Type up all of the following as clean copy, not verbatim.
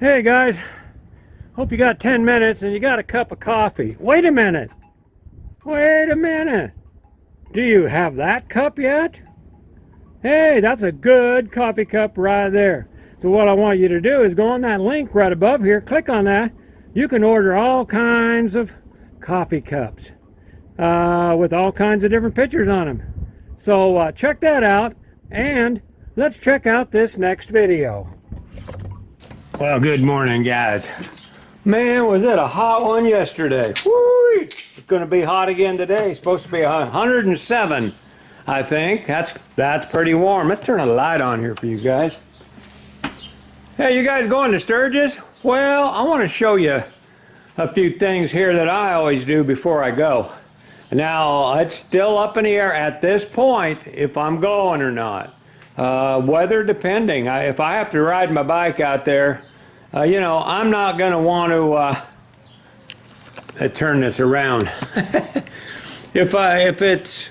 Hey guys, hope you got 10 minutes and you got a cup of coffee. Wait a minute. Wait a minute. Do you have that cup yet? Hey, that's a good coffee cup right there. So what I want you to do is go on that link right above here, click on that. You can order all kinds of coffee cups with all kinds of different pictures on them. So check that out, and let's check out this next video. Well, good morning, guys. Man, was it a hot one yesterday. Woo! It's going to be hot again today. It's supposed to be 107, I think. That's pretty warm. Let's turn a light on here for you guys. Hey, you guys going to Sturgis? Well, I want to show you a few things here that I always do before I go. Now, it's still up in the air at this point if I'm going or not. Weather depending. If I have to ride my bike out there, you know, I'm not going to want to turn this around. If it's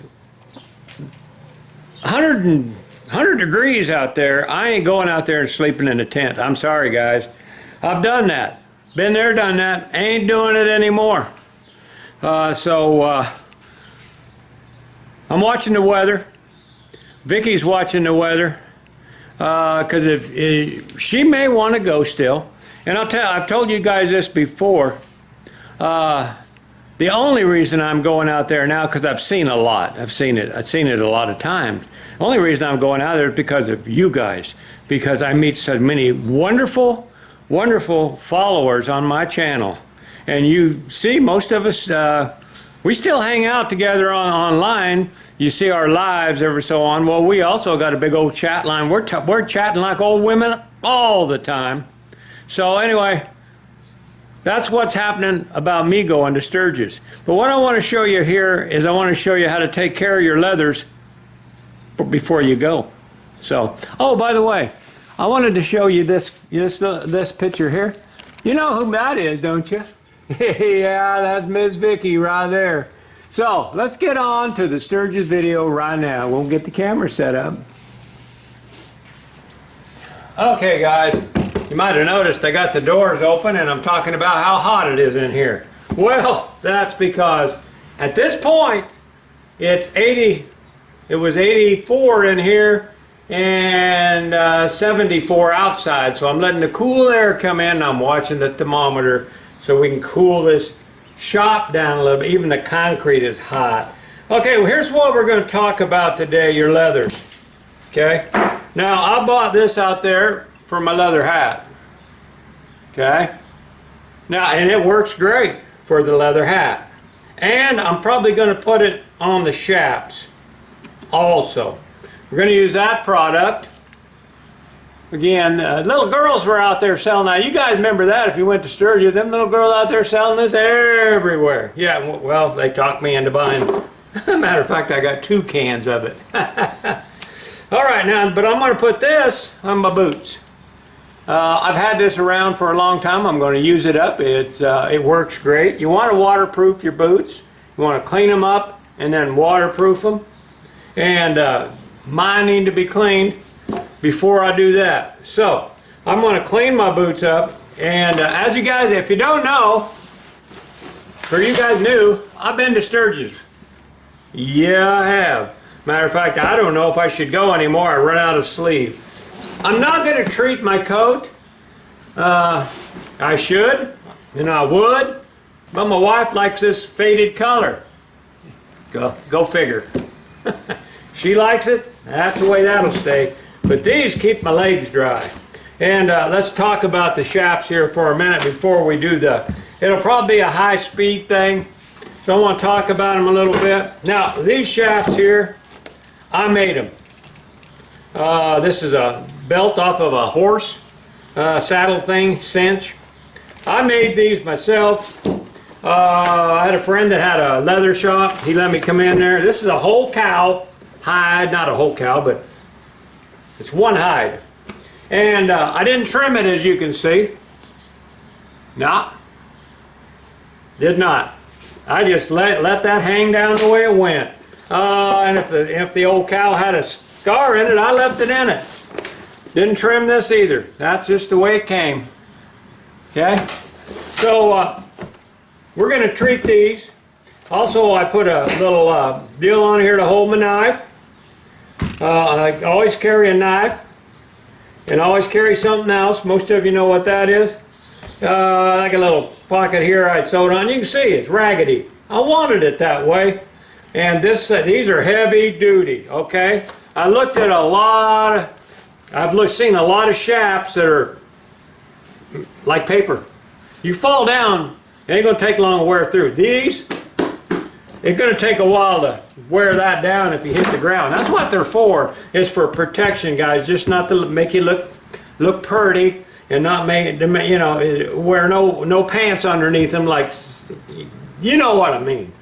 100 degrees out there, I ain't going out there and sleeping in a tent. I'm sorry, guys. I've done that. Been there, done that. Ain't doing it anymore. I'm watching the weather. Vickie's watching the weather. Because if she may want to go still, and I've told you guys this before. The only reason I'm going out there now, because I've seen a lot. I've seen it a lot of times. The only reason I'm going out there is because of you guys, because I meet so many wonderful followers on my channel, and you see most of us. We still hang out together online. You see our lives every so on. Well, we also got a big old chat line. We're chatting like old women all the time. So anyway, that's what's happening about me going to Sturgis. But what I want to show you here is I want to show you how to take care of your leathers before you go. So, oh, by the way, I wanted to show you this picture here. You know who that is, don't you? Yeah, that's Miss Vickie right there. So let's get on to the Sturgis video right now. We'll get the camera set up. Okay, guys, you might have noticed I got the doors open and I'm talking about how hot it is in here. Well, that's because at this point it's 80. It was 84 in here and 74 outside. So I'm letting the cool air come in and I'm watching the thermometer so we can cool this shop down a little bit. Even the concrete is hot. Okay, well, here's what we're going to talk about today, your leathers. Okay? Now, I bought this out there for my leather hat. Okay? Now, and it works great for the leather hat. And I'm probably going to put it on the chaps also. We're going to use that product. Again, little girls were out there selling. Now, you guys remember that if you went to Sturgis. Them little girls out there selling this everywhere. Yeah, well, they talked me into buying. Matter of fact, I got 2 cans of it. All right, now, but I'm going to put this on my boots. I've had this around for a long time. I'm going to use it up. It works great. You want to waterproof your boots. You want to clean them up and then waterproof them. And mine need to be cleaned before I do that. So I'm going to clean my boots up, and as you guys, if you don't know, for you guys new, I've been to Sturgis. Yeah, I have. Matter of fact, I don't know if I should go anymore. I run out of sleeve. I'm not going to treat my coat. I should, and I would, but my wife likes this faded color. Go figure. She likes it. That's the way that'll stay. But these keep my legs dry. And let's talk about the chaps here for a minute before we do it'll probably be a high-speed thing. So I want to talk about them a little bit. Now, these shafts here, I made them. This is a belt off of a horse saddle thing, cinch. I made these myself. I had a friend that had a leather shop. He let me come in there. This is a whole cow hide, not a whole cow, but it's one hide. And I didn't trim it, as you can see. No, did not. I just let that hang down the way it went. And if the old cow had a scar in it, I left it in it. Didn't trim this either. That's just the way it came. Okay? So we're going to treat these. Also, I put a little deal on here to hold my knife. I always carry a knife and always carry something else. Most of you know what that is. Like a little pocket here I sewed on. You can see it's raggedy. I wanted it that way. And these are heavy duty, okay? I looked at a lot of, seen a lot of shaps that are like paper. You fall down, it ain't gonna take long to wear through. These, it's gonna take a while to wear that down if you hit the ground. That's what they're for, is for protection, guys. Just not to make you look pretty and not make, you know, wear no pants underneath them, like, you know what I mean.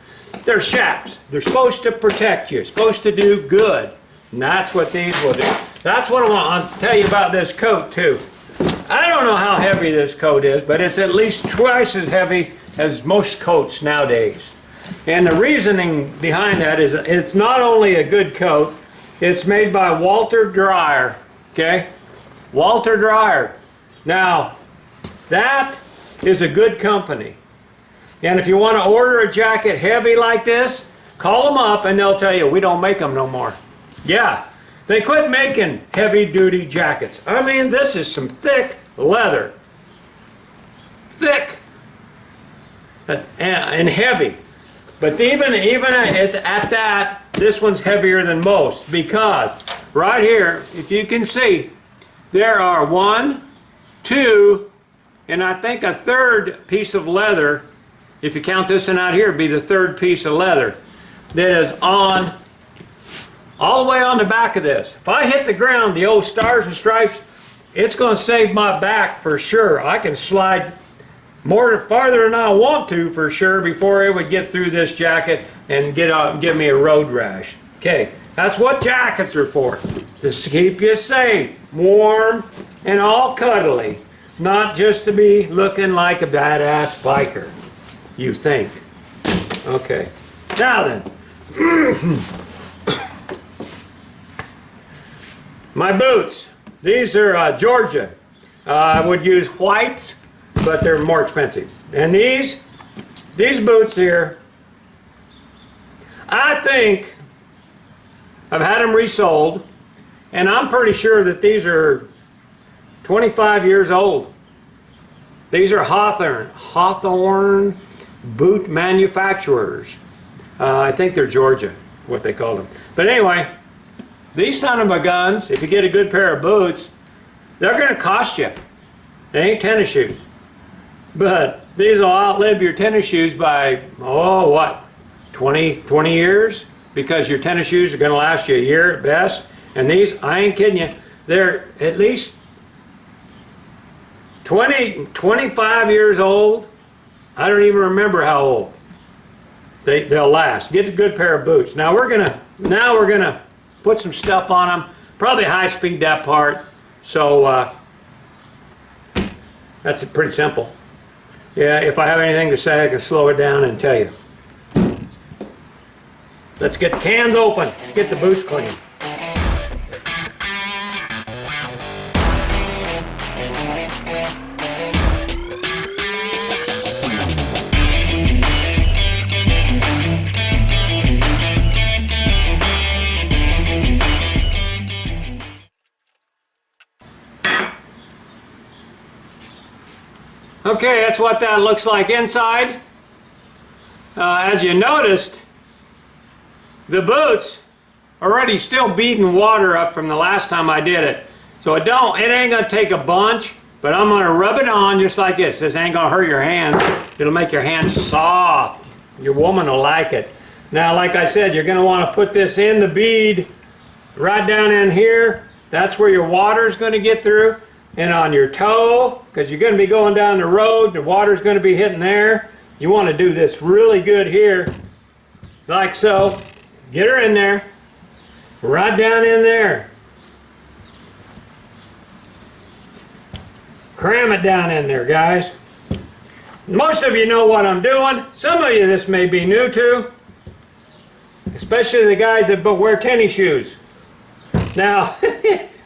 They're shaps. They're supposed to protect you. Supposed to do good. And that's what these will do. That's what I want to tell you about this coat too. I don't know how heavy this coat is, but it's at least twice as heavy as most coats nowadays. And the reasoning behind that is it's not only a good coat, it's made by Walter Dryer. Okay? Walter Dryer. Now, that is a good company. And if you want to order a jacket heavy like this, call them up and they'll tell you, we don't make them no more. Yeah, they quit making heavy duty jackets. I mean, this is some thick leather. Thick and heavy. But even at that, this one's heavier than most, because right here, if you can see, there are 1, 2, and I think a third piece of leather. If you count this one out here, it'd be the third piece of leather that is on, all the way on the back of this. If I hit the ground, the old stars and stripes, it's going to save my back for sure. I can slide farther than I want to for sure before it would get through this jacket and give me a road rash. Okay, that's what jackets are for. To keep you safe, warm, and all cuddly. Not just to be looking like a badass biker. You think. Okay. Now then. My boots. These are Georgia. I would use whites, but they're more expensive. And these boots here, I think I've had them resold, and I'm pretty sure that these are 25 years old. These are Hawthorne boot manufacturers. I think they're Georgia, what they call them. But anyway, these son of a guns, if you get a good pair of boots, they're going to cost you. They ain't tennis shoes. But these will outlive your tennis shoes by, oh, what, 20 years? Because your tennis shoes are going to last you a year at best. And these, I ain't kidding you, they're at least 25 years old. I don't even remember how old. They'll last. Get a good pair of boots. Now we're gonna put some stuff on them. Probably high speed that part. So that's pretty simple. Yeah, if I have anything to say, I can slow it down and tell you. Let's get the cans open. Let's get the boots clean. Okay, that's what that looks like inside. As you noticed, the boots are already still beating water up from the last time I did it. So it ain't gonna take a bunch, but I'm gonna rub it on just like this. This ain't gonna hurt your hands. It'll make your hands soft. Your woman will like it. Now, like I said, you're gonna wanna put this in the bead right down in here. That's where your water's gonna get through. And on your toe, because you're going to be going down the road, the water's going to be hitting there. You want to do this really good here, like so. Get her in there, right down in there. Cram it down in there, guys. Most of you know what I'm doing. Some of you this may be new to, especially the guys that wear tennis shoes. Now,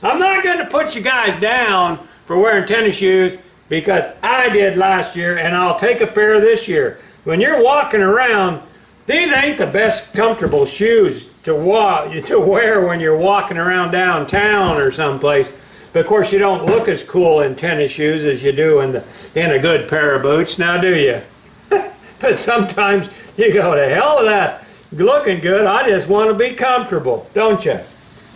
I'm not going to put you guys down for wearing tennis shoes because I did last year, and I'll take a pair this year. When you're walking around, these ain't the best comfortable shoes to wear when you're walking around downtown or someplace. But of course, you don't look as cool in tennis shoes as you do in a good pair of boots, now do you? But sometimes you go, to hell with that looking good, I just want to be comfortable, don't you?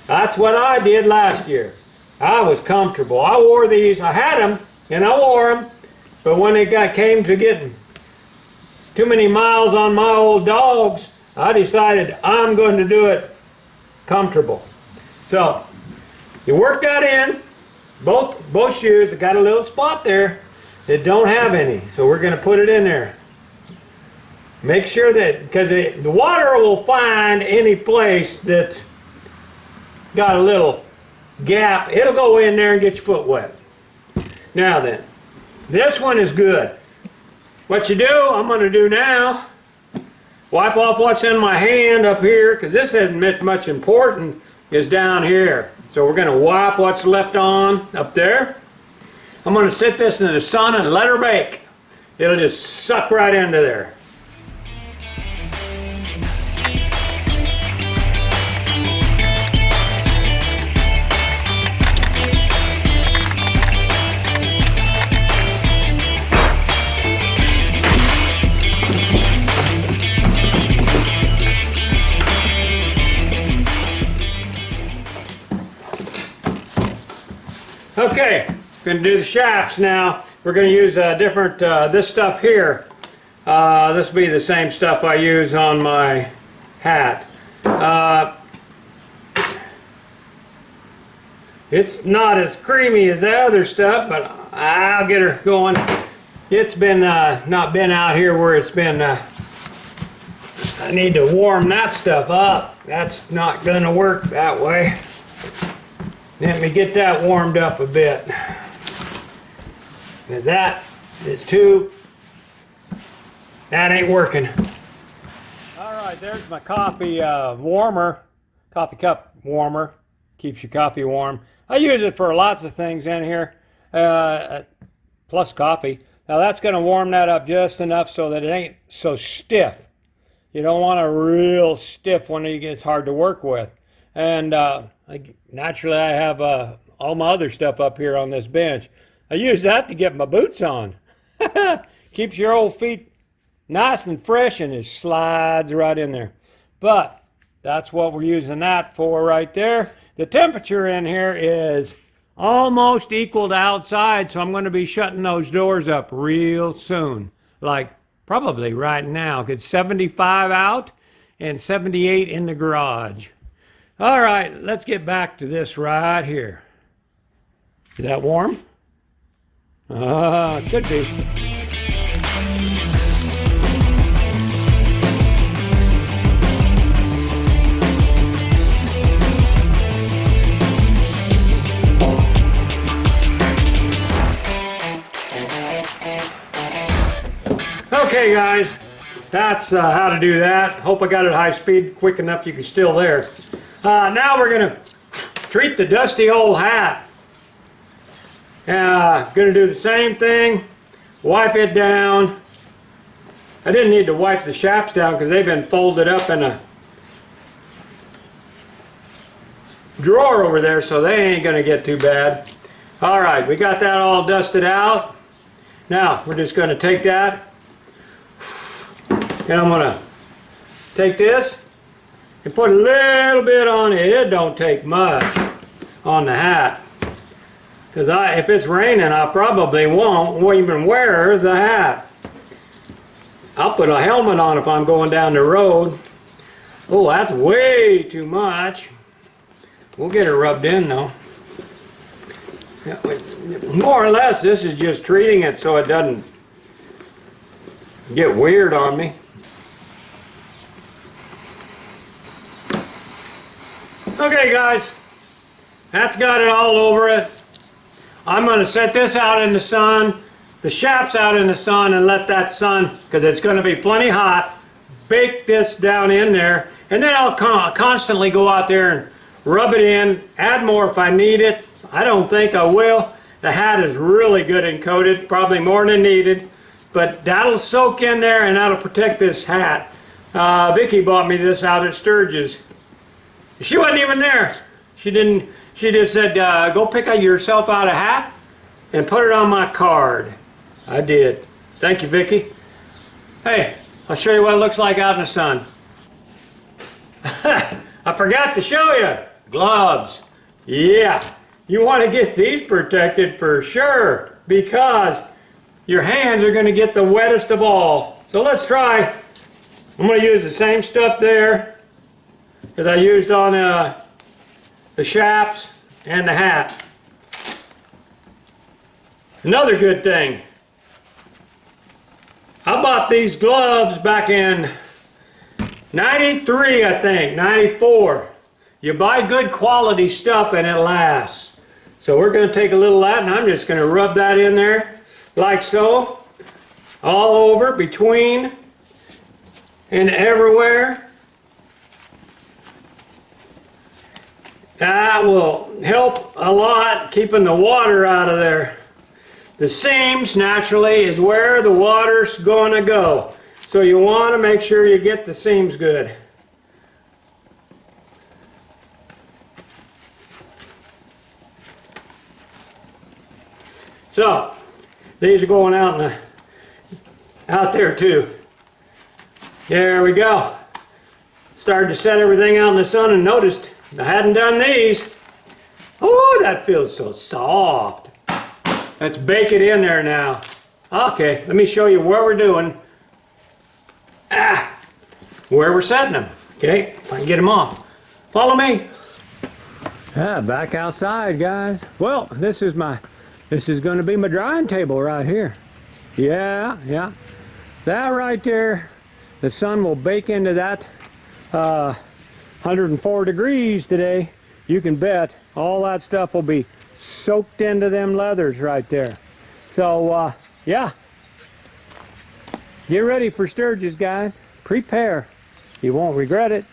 That's what I did last year. I was comfortable. I wore these, I had them, and I wore them, but when it came to getting too many miles on my old dogs, I decided I'm going to do it comfortable. So, you work that in, both shoes have got a little spot there that don't have any, so we're going to put it in there. Make sure that, because the water will find any place that's got a little gap, it'll go in there and get your foot wet. Now then, this one is good. What you do, I'm going to do now, wipe off what's in my hand up here, because this isn't much important, is down here. So we're going to wipe what's left on up there. I'm going to sit this in the sun and let her bake. It'll just suck right into there. Okay, going to do the shafts now. We're going to use different, this stuff here. This will be the same stuff I use on my hat. It's not as creamy as the other stuff, but I'll get her going. It's been not been out here where it's been, I need to warm that stuff up. That's not going to work that way. Let me get that warmed up a bit. Because that is that ain't working. Alright, there's my coffee warmer, coffee cup warmer. Keeps your coffee warm. I use it for lots of things in here, plus coffee. Now that's going to warm that up just enough so that it ain't so stiff. You don't want a real stiff one that it's hard to work with. And naturally I have all my other stuff up here on this bench. I use that to get my boots on. Keeps your old feet nice and fresh, and it slides right in there. But that's what we're using that for right there. The temperature in here is almost equal to outside, so I'm going to be shutting those doors up real soon. Like probably right now. It's 75 out and 78 in the garage. All right, let's get back to this right here. Is that warm? Could be. Okay, guys, that's how to do that. Hope I got it high speed quick enough you can still there. Now we're going to treat the dusty old hat. Going to do the same thing. Wipe it down. I didn't need to wipe the shafts down because they've been folded up in a drawer over there, so they ain't going to get too bad. Alright, we got that all dusted out. Now, we're just going to take that, and I'm going to take this and put a little bit on it. It don't take much on the hat. Because if it's raining, I probably won't even wear the hat. I'll put a helmet on if I'm going down the road. Oh, that's way too much. We'll get it rubbed in though. More or less, this is just treating it so it doesn't get weird on me. Okay guys, that's got it all over it. I'm going to set this out in the sun, the shafts out in the sun, and let that sun, because it's going to be plenty hot, bake this down in there, and then I'll constantly go out there and rub it in, add more if I need it. I don't think I will. The hat is really good and coated, probably more than needed, but that'll soak in there and that'll protect this hat. Vickie bought me this out at Sturgis. She wasn't even there. She just said, go pick yourself out a hat and put it on my card. I did. Thank you, Vickie. Hey, I'll show you what it looks like out in the sun. I forgot to show you. Gloves. Yeah, you want to get these protected for sure because your hands are going to get the wettest of all. So let's try. I'm going to use the same stuff there that I used on the chaps and the hat. Another good thing, I bought these gloves back in 93, I think, 94. You buy good quality stuff and it lasts. So we're going to take a little of that and I'm just going to rub that in there like so, all over, between, and everywhere. That will help a lot keeping the water out of there. The seams naturally is where the water's going to go. So you want to make sure you get the seams good. So these are going out there too. There we go. Started to set everything out in the sun and noticed I hadn't done these. Oh, that feels so soft. Let's bake it in there now. Okay, let me show you what we're doing. Where we're setting them. Okay, if I can get them off. Follow me. Back outside, guys. Well, this is going to be my drying table right here. Yeah. That right there, the sun will bake into that 104 degrees today. You can bet all that stuff will be soaked into them leathers right there. So, yeah. Get ready for Sturgis, guys. Prepare. You won't regret it.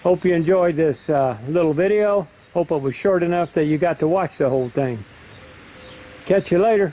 Hope you enjoyed this little video. Hope it was short enough that you got to watch the whole thing. Catch you later.